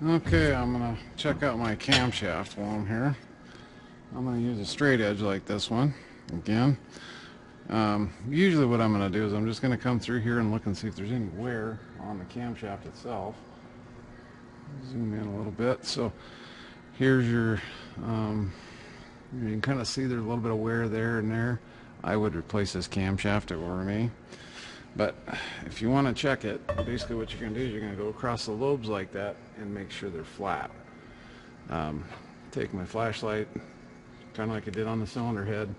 Okay, I'm going to check out my camshaft while I'm here. I'm going to use a straight edge like this one again. Usually what I'm going to do is I'm just going to come through here and look and see if there's any wear on the camshaft itself. Zoom in a little bit. So here's your, you can kind of see there's a little bit of wear there and there. I would replace this camshaft if it were me. But if you want to check it, basically what you're going to do is you're going to go across the lobes like that and make sure they're flat. Take my flashlight, kind of like I did on the cylinder head,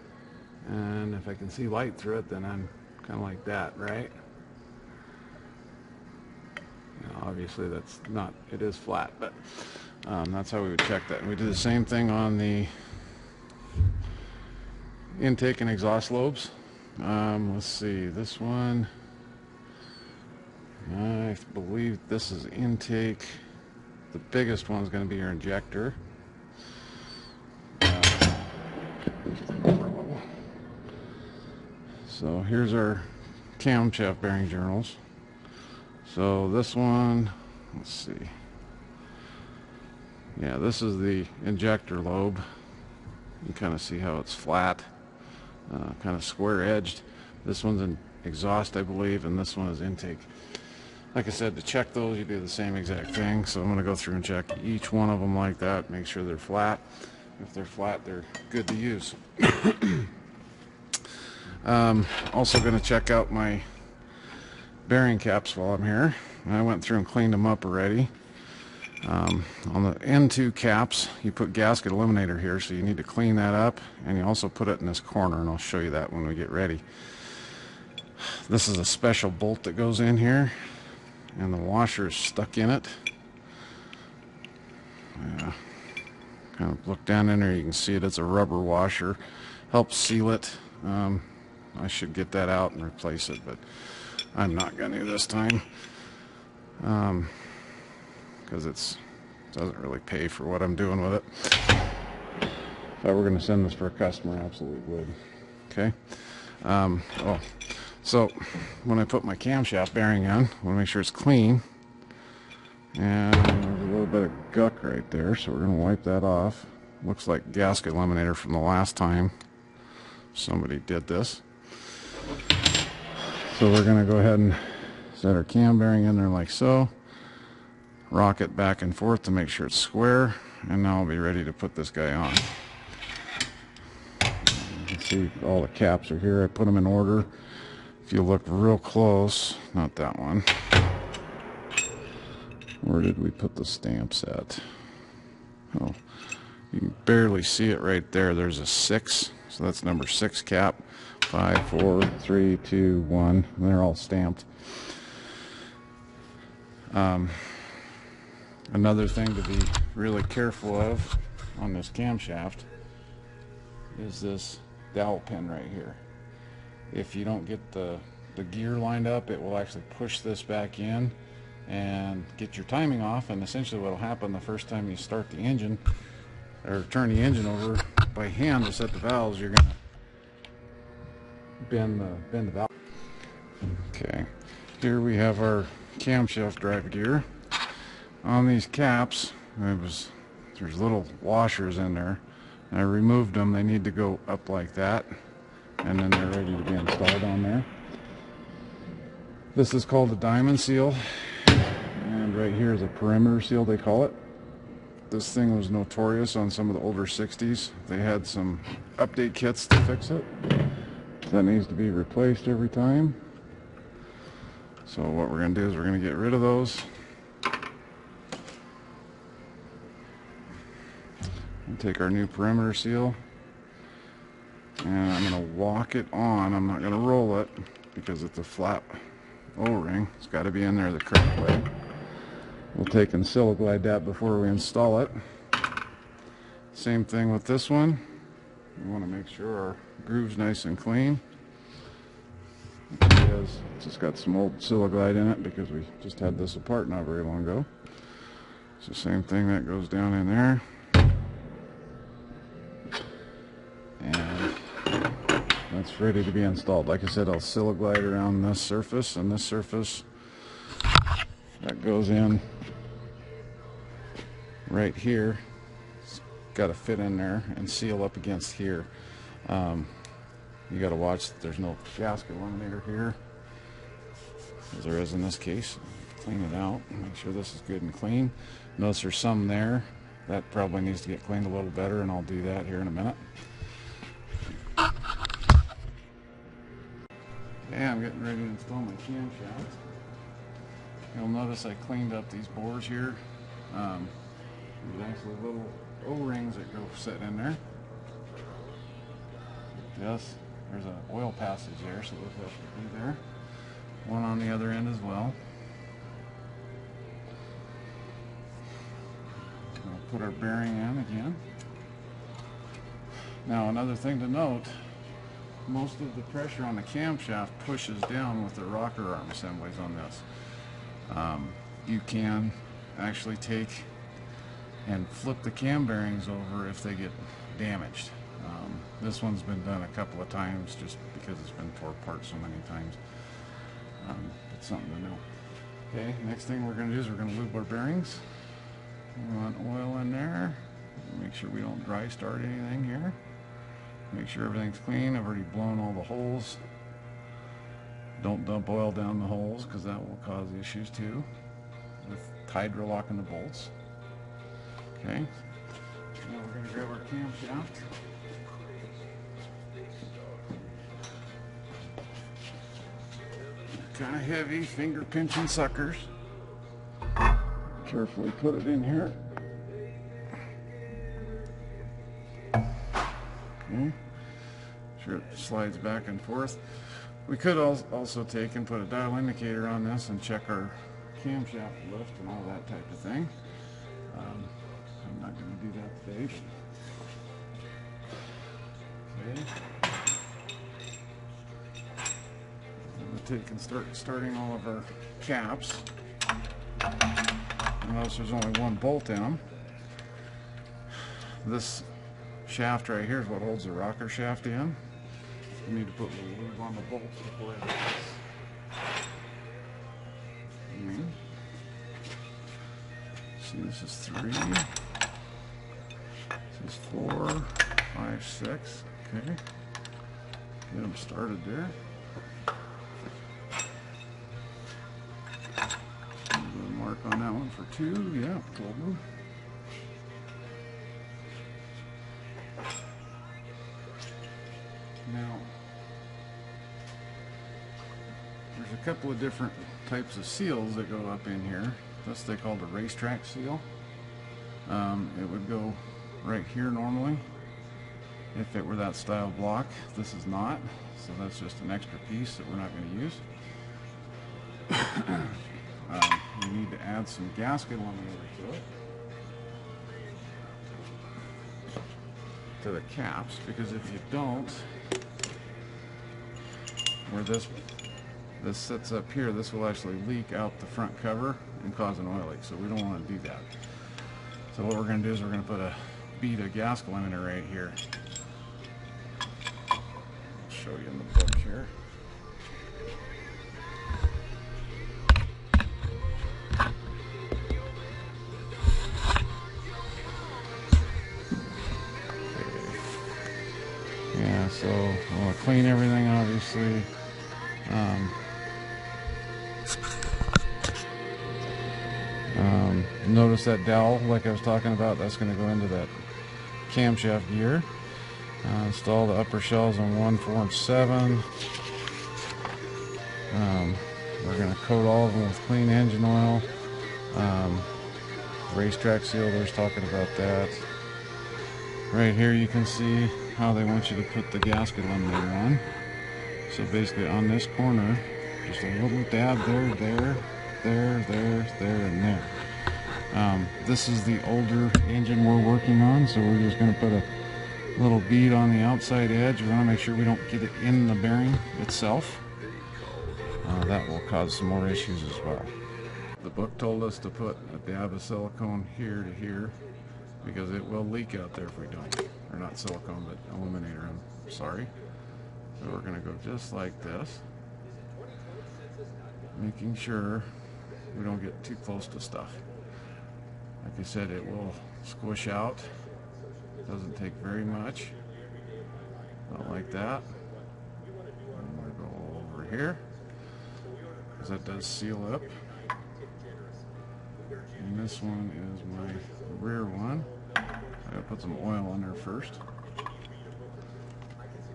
and if I can see light through it, then I'm kind of like that, right? Now, obviously that's not, it is flat, but that's how we would check that. And we do the same thing on the intake and exhaust lobes. Let's see, this one, I believe this is intake. The biggest one is going to be your injector. So here's our camshaft bearing journals. So this one, let's see. Yeah, this is the injector lobe. You can kind of see how it's flat, kind of square edged. This one's an exhaust, I believe, and this one is intake. Like I said, to check those, you do the same exact thing. So I'm going to go through and check each one of them like that, make sure they're flat. If they're flat, they're good to use. Also going to check out my bearing caps while I'm here. I went through and cleaned them up already. On the N2 caps, you put gasket eliminator here, so you need to clean that up, and you also put it in this corner, and I'll show you that when we get ready. This is a special bolt that goes in here, and the washer is stuck in it. Kind of look down in there, you can see it. It's a rubber washer. Helps seal it. I should get that out and replace it, but I'm not going to this time, because it doesn't really pay for what I'm doing with it. If I were going to send this for a customer, I absolutely would. Okay. So when I put my camshaft bearing on, I want to make sure it's clean. And there's a little bit of guck right there, so we're going to wipe that off. Looks like gasket eliminator from the last time somebody did this. So we're going to go ahead and set our cam bearing in there like so. Rock it back and forth to make sure it's square, and now I'll be ready to put this guy on. You can see all the caps are here. I put them in order. If you look real close, not that one. Where did we put the stamps at? Oh, you can barely see it right there. There's a 6, so that's number 6 cap. 5, 4, 3, 2, 1. And they're all stamped. Another thing to be really careful of on this camshaft is this dowel pin right here. If you don't get the gear lined up, it will actually push this back in and get your timing off, and essentially what will happen the first time you start the engine or turn the engine over by hand to set the valves, you're going to bend the valve. Okay, here we have our camshaft drive gear. On these caps, there's little washers in there. I removed them. They need to go up like that, and then they're ready to be installed on there. This is called a diamond seal, and right here is a perimeter seal, they call it. This thing was notorious on some of the older 60s. They had some update kits to fix it. That needs to be replaced every time. So what we're going to do is we're going to get rid of those. And take our new perimeter seal, and I'm going to walk it on. I'm not going to roll it because it's a flat O-ring. It's got to be in there the correct way. We'll take and siliglide that before we install it. Same thing with this one. We want to make sure our groove's nice and clean. It is. It's just got some old siliglide in it because we just had this apart not very long ago. It's the same thing that goes down in there. And that's ready to be installed. Like I said, I'll siliglide around this surface and this surface. That goes in right here, it's got to fit in there and seal up against here. You got to watch that there's no gasket eliminator here, as there is in this case. Clean it out, make sure this is good and clean. Notice there's some there that probably needs to get cleaned a little better, and I'll do that here in a minute. Okay, I'm getting ready to install my camshaft. You'll notice I cleaned up these bores here. There's actually little O-rings that go sit in there. Yes, there's an oil passage there, so those have to be there. One on the other end as well. We'll put our bearing in again. Now, another thing to note, most of the pressure on the camshaft pushes down with the rocker arm assemblies on this. You can actually take and flip the cam bearings over if they get damaged. This one's been done a couple of times just because it's been tore apart so many times. It's something to know. Okay, next thing we're going to do is we're going to lube our bearings. We want oil in there. Make sure we don't dry start anything here. Make sure everything's clean. I've already blown all the holes. Don't dump oil down the holes because that will cause issues too with hydro locking the bolts. Okay, now we're going to grab our camshaft. Kind of heavy, finger pinching suckers. Carefully put it in here. Okay. Sure it slides back and forth. We could also take and put a dial indicator on this and check our camshaft lift and all that type of thing. I'm not going to do that today. Okay. We'll take and start starting all of our caps. Notice there's only one bolt in them. This shaft right here is what holds the rocker shaft in. We need to put a little lube on the bolts before I do this. See, this is 3. This is 4, 5, 6. Okay. Get them started there. Mark on that one for 2. Yeah, told them. Now, there's a couple of different types of seals that go up in here. This they call the racetrack seal. It would go right here normally if it were that style block. This is not, so that's just an extra piece that we're not going to use. You need to add some gasket eliminator to it, to the caps, because if you don't, where this sits up here, this will actually leak out the front cover and cause an oil leak, so we don't want to do that. So what we're going to do is we're going to put a bead of gasket eliminator right here. I'll show you in the book here. Yeah, so we'll clean everything obviously. Notice that dowel, like I was talking about, that's going to go into that camshaft gear. Install the upper shells on 1, 4, and 7. We're going to coat all of them with clean engine oil. Racetrack seal, there's talking about that. Right here you can see how they want you to put the gasket eliminator on. So basically on this corner, just a little dab there, there, and there. This is the older engine we're working on, so we're just going to put a little bead on the outside edge. We want to make sure we don't get it in the bearing itself. That will cause some more issues as well. The book told us to put a dab of silicone here to here because it will leak out there if we don't. Or not silicone, but eliminator, I'm sorry. So we're going to go just like this, making sure we don't get too close to stuff. I Like I said, it will squish out. It doesn't take very much. Not like that. I'm going to go over here because that does seal up. And this one is my rear one. I gotta put some oil on there first.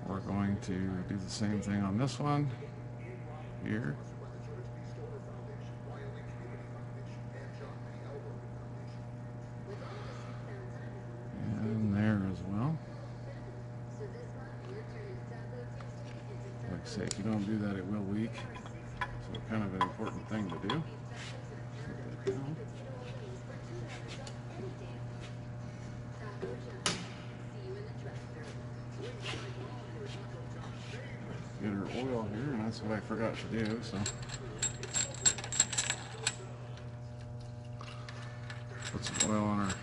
We're going to do the same thing on this one here. And there as well. Like I say, if you don't do that, it will leak. So kind of an important thing to do. Put that down. Get her oil here, and that's what I forgot to do, so put some oil on our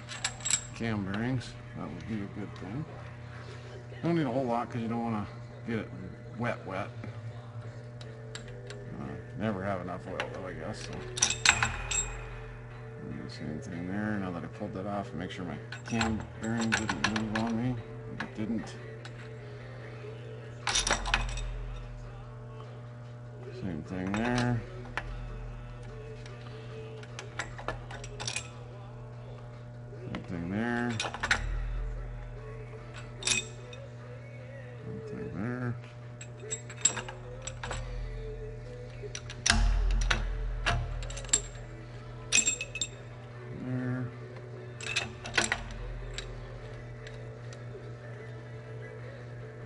cam bearings. That would be a good thing. Don't need a whole lot because you don't want to get it wet. Never have enough oil though, I guess. So do the same thing there. Now that I pulled that off, make sure my cam bearing didn't move on me. It didn't. Same thing there. Same thing there. Same thing there. There.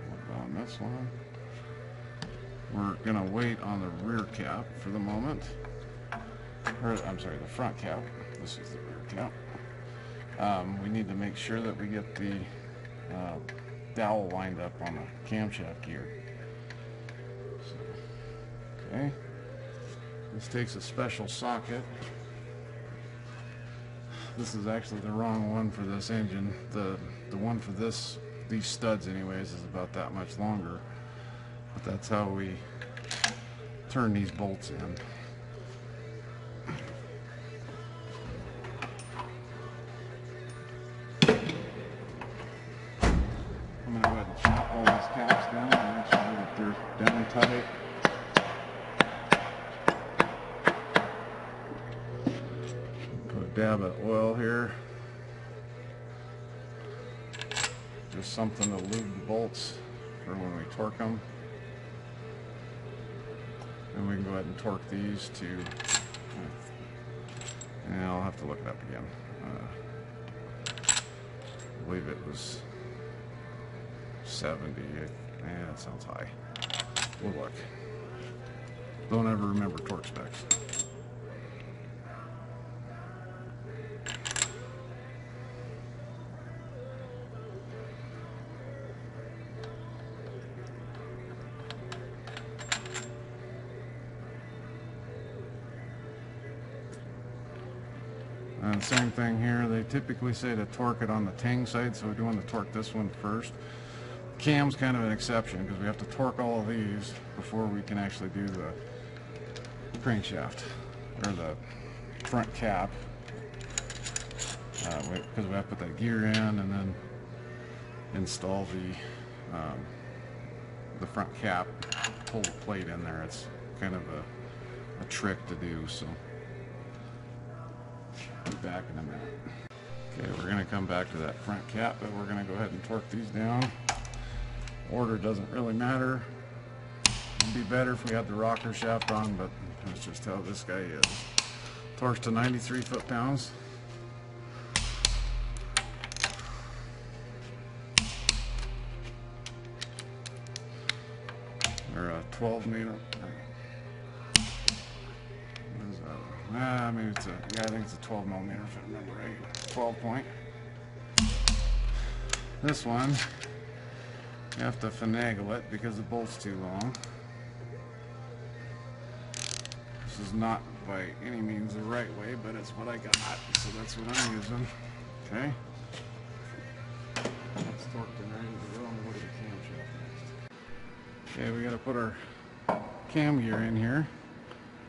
What about this one? We're going to wait on the rear cap for the moment. Or, I'm sorry, the front cap. This is the rear cap. We need to make sure that we get the dowel lined up on the camshaft gear. So, okay. This takes a special socket. This is actually the wrong one for this engine. The one for these studs anyways is about that much longer. But that's how we turn these bolts in. I'm going to go ahead and chop all these caps down and make sure that they're down tight. Put a dab of oil here. Just something to lube the bolts for when we torque them. And we can go ahead and torque these to, and I'll have to look it up again. I believe it was 70. That sounds high. We'll look. Don't ever remember torque specs. And same thing here, they typically say to torque it on the ting side, so we're doing to torque this one first. Cam's kind of an exception because we have to torque all of these before we can actually do the crankshaft or the front cap, because we have to put that gear in and then install the front cap, pull the plate in there. It's kind of a trick to do, so be back in a minute. Okay, we're going to come back to that front cap, but we're going to go ahead and torque these down. Order doesn't really matter. It'd be better if we had the rocker shaft on, but that's just how this guy is. Torques to 93 foot-pounds. Or a 12 meter. What is that? Maybe it's I think it's a 12 millimeter if I remember right. 12 point. This one, you have to finagle it because the bolt's too long. This is not by any means the right way, but it's what I got, so that's what I'm using. Okay. That's torqued and ready to go. I'm going to go to the camshaft next. Okay, we got to put our cam gear in here.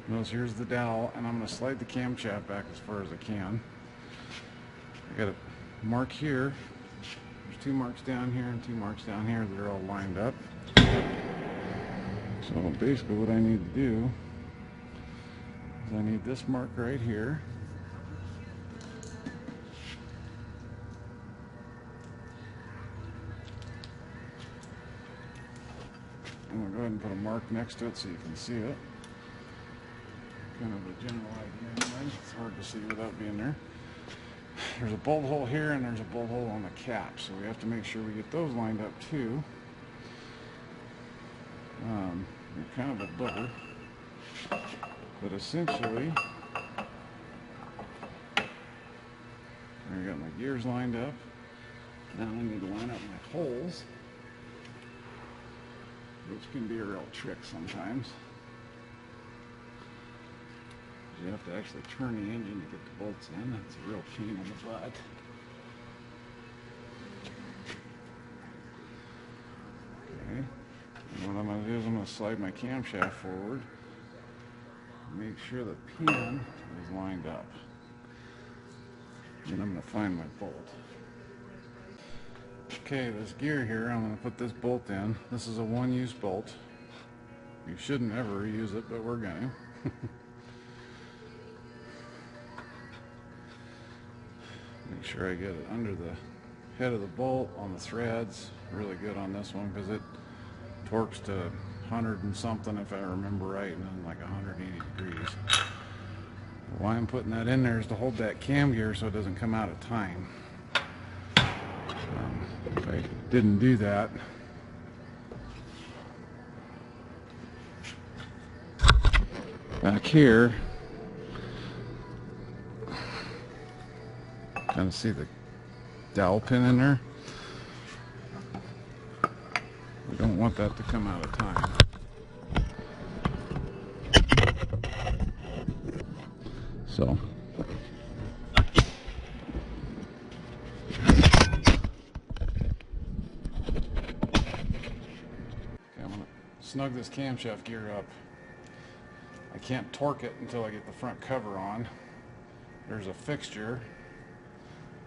Notice here's the dowel, and I'm going to slide the camshaft back as far as I can. got a mark here. There's 2 marks down here and 2 marks down here that are all lined up. So basically what I need to do is I need this mark right here. I'm going to go ahead and put a mark next to it so you can see it. Kind of a general idea anyway. It's hard to see without being there. There's a bolt hole here and there's a bolt hole on the cap, so we have to make sure we get those lined up too. They're kind of a bugger, but essentially I got my gears lined up. Now I need to line up my holes, which can be a real trick sometimes. You have to actually turn the engine to get the bolts in. That's a real pain in the butt. Okay. And what I'm going to do is I'm going to slide my camshaft forward. Make sure the pin is lined up. Then I'm going to find my bolt. Okay, this gear here, I'm going to put this bolt in. This is a one-use bolt. You shouldn't ever use it, but we're going to. Make sure I get it under the head of the bolt on the threads. Really good on this one because it torques to 100 and something if I remember right, and then like 180 degrees. Why I'm putting that in there is to hold that cam gear so it doesn't come out of time. If I didn't do that, back here, kind of see the dowel pin in there. We don't want that to come out of time. So I'm going to snug this camshaft gear up. I can't torque it until I get the front cover on. There's a fixture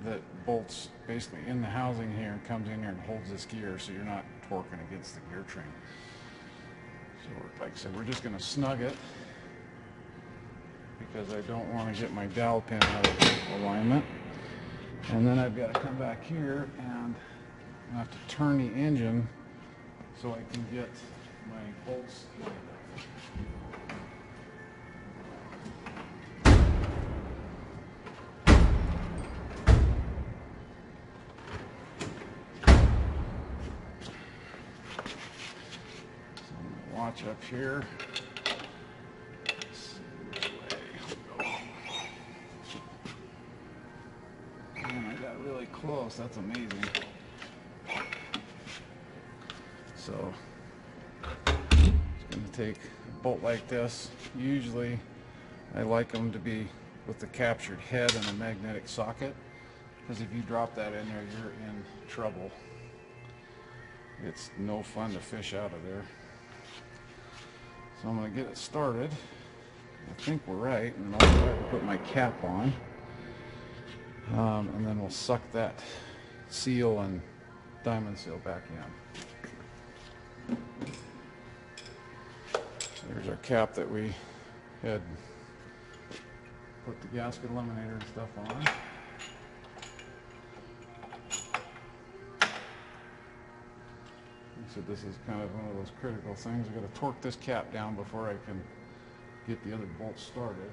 that bolts basically in the housing here and comes in here and holds this gear so you're not torquing against the gear train. So like I said, we're just going to snug it because I don't want to get my dowel pin out of alignment. And then I've got to come back here and I have to turn the engine so I can get my bolts lined up. Watch up here. Man, I got really close. That's amazing. So it's going to take a bolt like this. Usually I like them to be with the captured head and a magnetic socket, because if you drop that in there, you're in trouble. It's no fun to fish out of there. So I'm going to get it started. I think we're right, and I'll try to put my cap on. And then we'll suck that seal and diamond seal back in. There's our cap that we had put the gasket eliminator and stuff on. So this is kind of one of those critical things. I've got to torque this cap down before I can get the other bolts started.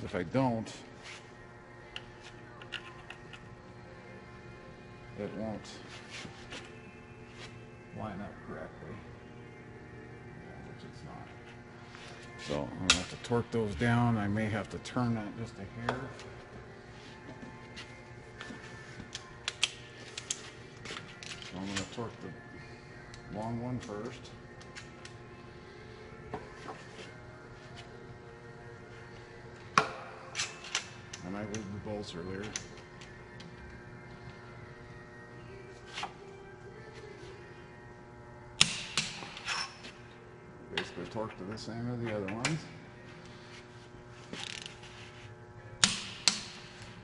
If I don't, it won't line up correctly, which it's not. So I'm going to have to torque those down. I may have to turn that just a hair. So I'm going to torque the long one first. And I lubed the bolts earlier. Basically torque to the same as the other ones.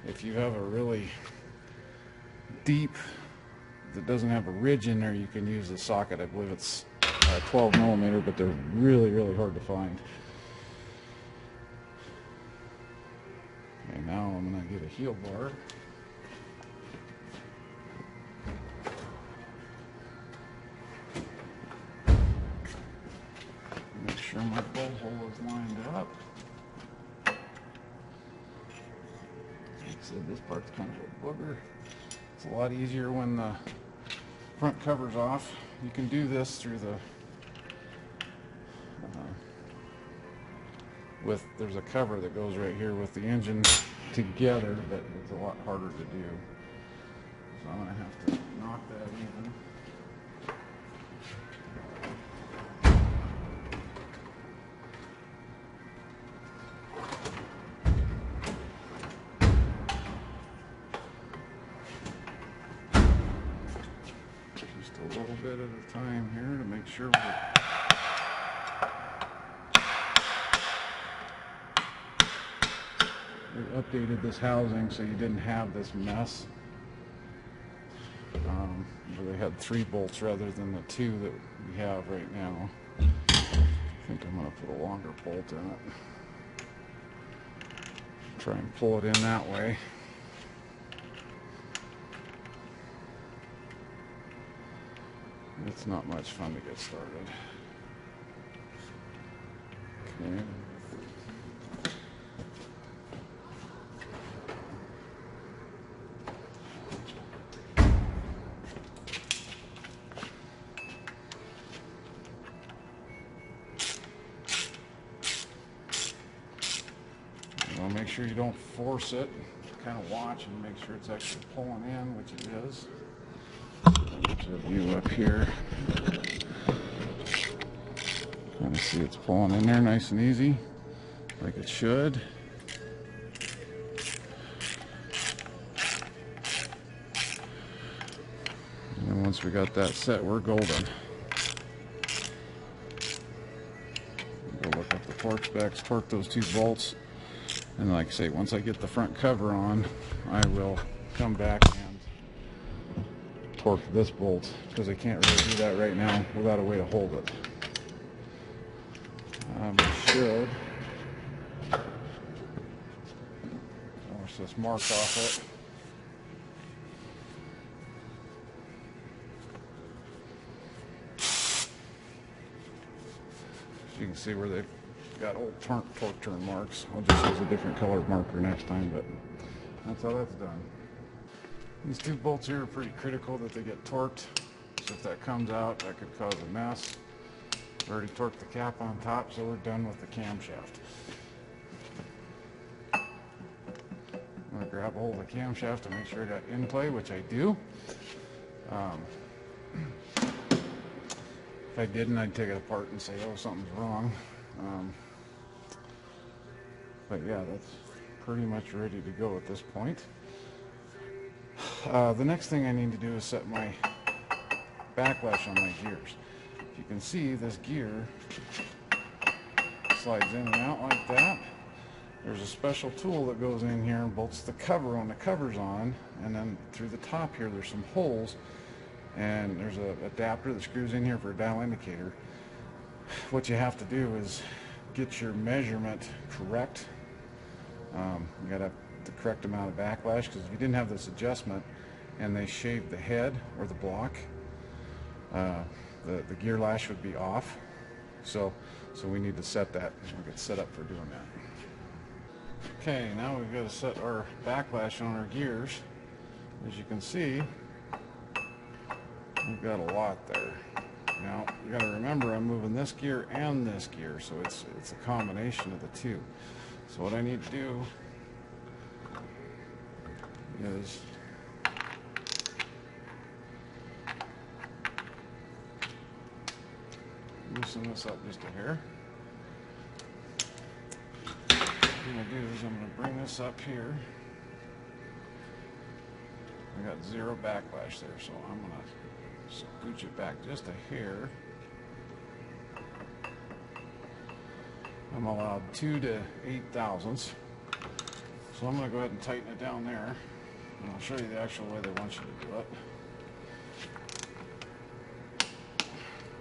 If you have a really deep that doesn't have a ridge in there, you can use the socket. I believe it's 12 millimeter, but they're really, really hard to find. Okay, now I'm going to get a heel bar. Make sure my bolt hole is lined up. Like I said, this part's kind of a booger. It's a lot easier when the front cover's off. You can do this through the there's a cover that goes right here with the engine together, but it's a lot harder to do. So I'm going to have to knock that in. Just a little bit at a time here to make sure we updated this housing so you didn't have this mess. Where they had 3 bolts rather than the 2 that we have right now. I think I'm going to put a longer bolt in it. Try and pull it in that way. It's not much fun to get started. Okay. Make sure you don't force it. Kind of watch and make sure it's actually pulling in, which it is. Get a view up here. Kind of see it's pulling in there nice and easy, like it should. And then once we got that set, we're golden. Go look up the torque specs, torque those 2 bolts. And like I say, once I get the front cover on, I will come back and torque this bolt, because I can't really do that right now without a way to hold it. I should force this mark off it. So you can see where they've got old torque turn marks. I'll just use a different colored marker next time, but that's how that's done. These 2 bolts here are pretty critical that they get torqued. So if that comes out, that could cause a mess. I've already torqued the cap on top, so we're done with the camshaft. I'm going to grab a hold of the camshaft to make sure I got in play, which I do. If I didn't, I'd take it apart and say, oh, something's wrong. But yeah, that's pretty much ready to go at this point. The next thing I need to do is set my backlash on my gears. If you can see, this gear slides in and out like that. There's a special tool that goes in here and bolts the cover when the cover's on, and then through the top here there's some holes, and there's an adapter that screws in here for a dial indicator. What you have to do is get your measurement correct. You got to have the correct amount of backlash, because if you didn't have this adjustment and they shaved the head or the block, the gear lash would be off. So we need to set that. We'll get set up for doing that. Okay, now we've got to set our backlash on our gears. As you can see, we've got a lot there. Now, you got to remember, I'm moving this gear and this gear, so it's a combination of the 2. So what I need to do is loosen this up just a hair. What I'm going to do is I'm going to bring this up here. I got 0 backlash there, so I'm going to scooch it back just a hair. I'm allowed 2 to 8 thousandths. So I'm going to go ahead and tighten it down there, and I'll show you the actual way they want you to do it.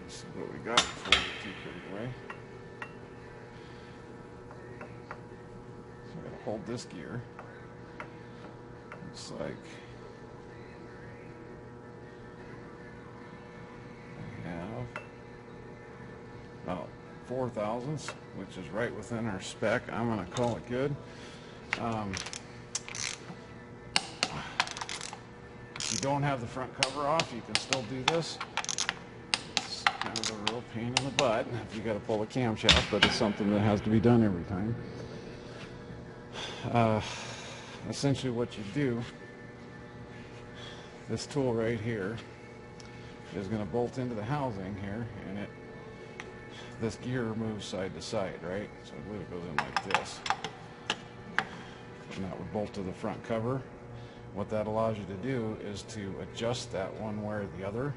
Let's see what we got before we get too carried away. So I'm going to hold this gear. Looks like I have about 4 thousandths, which is right within our spec. I'm going to call it good. If you don't have the front cover off, you can still do this. It's kind of a real pain in the butt if you got to pull a camshaft, but it's something that has to be done every time. Essentially what you do, this tool right here is going to bolt into the housing here, and this gear moves side to side, right? So I believe it goes in like this. And that would bolt to the front cover. What that allows you to do is to adjust that one way or the other.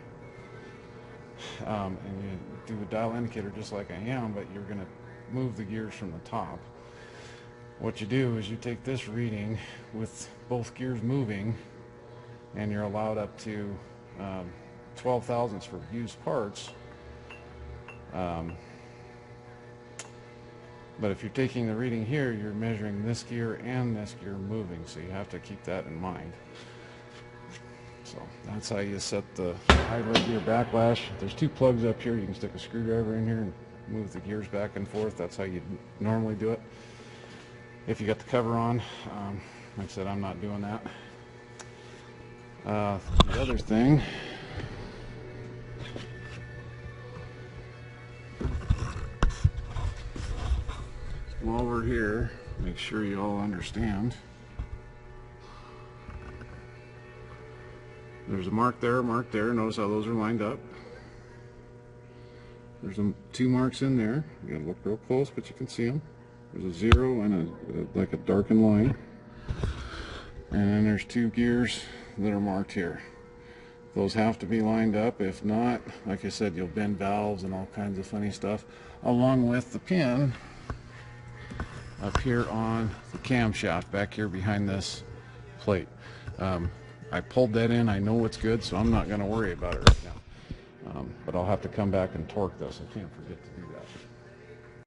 And you do a dial indicator just like I am, but you're going to move the gears from the top. What you do is you take this reading with both gears moving, and you're allowed up to 12 thousandths for used parts. But if you're taking the reading here, you're measuring this gear and this gear moving, so you have to keep that in mind. So that's how you set the idler gear backlash. There's 2 plugs up here. You can stick a screwdriver in here and move the gears back and forth. That's how you normally do it. If you got the cover on, like I said, I'm not doing that. The other thing, while we're here, make sure you all understand. There's a mark there, mark there. Notice how those are lined up. There's 2 marks in there. You gotta look real close, but you can see them. There's a 0 and like a darkened line. And then there's 2 gears that are marked here. Those have to be lined up. If not, like I said, you'll bend valves and all kinds of funny stuff, along with the pin up here on the camshaft back here behind this plate. I pulled that in. I know it's good, so I'm not going to worry about it right now. But I'll have to come back and torque this. I can't forget to